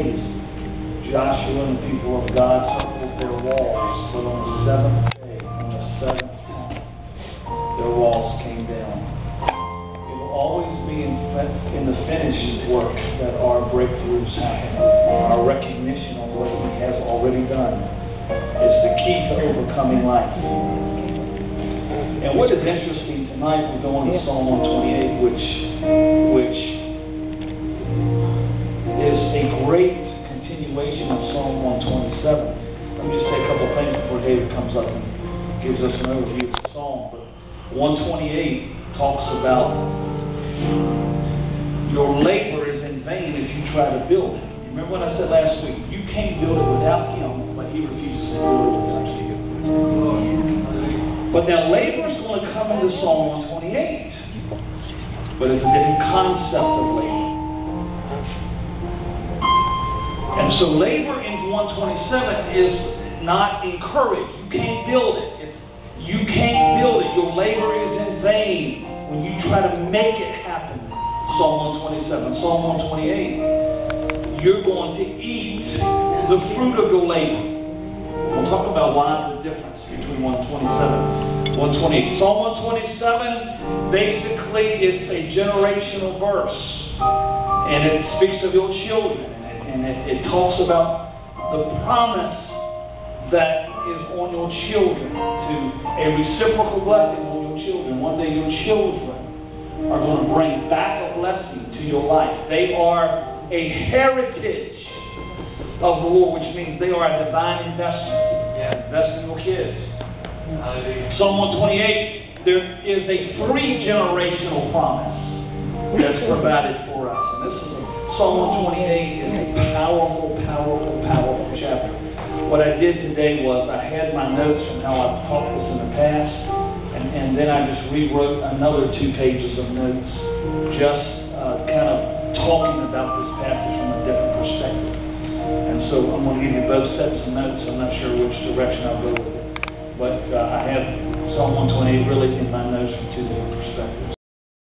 days, Joshua and the people of God circled their walls, but on the seventh day, on the seventh time, their walls came down. It will always be in the finished work that our breakthroughs happen. Our recognition of what He has already done is the key to overcoming life. And what is interesting tonight, we're going to Psalm 128, which is a great continuation of Psalm 127. Let me just say a couple of things before David comes up and gives us an overview of the Psalm. But 128 talks about your labor is in vain if you try to build it. Remember what I said last week? You can't build it without Him, but He refuses to build it without you. But now labor is going to come into Psalm 128. But it's a different concept of labor. And so labor in 127 is not encouraged. You can't build it. You can't build it. Your labor is in vain when you try to make it happen. Psalm 127. Psalm 128. You're going to eat the fruit of your labor. We'll talk about why the difference between 127 and 128. Psalm 127 basically is a generational verse. And it speaks of your children. And it talks about the promise that is on your children, to a reciprocal blessing on your children. One day your children are going to bring back a blessing to your life. They are a heritage of the Lord, which means they are a divine investment. Invest in your kids. Psalm 128, there is a 3-generational promise that's provided for us. And this is Psalm 128 is a powerful chapter. What I did today was I had my notes from how I've taught this in the past, and then I just rewrote another 2 pages of notes, just kind of talking about this passage from a different perspective. And so I'm going to give you both sets of notes. I'm not sure which direction I'll go with it. But I have Psalm 128 really in my notes from 2 different perspectives.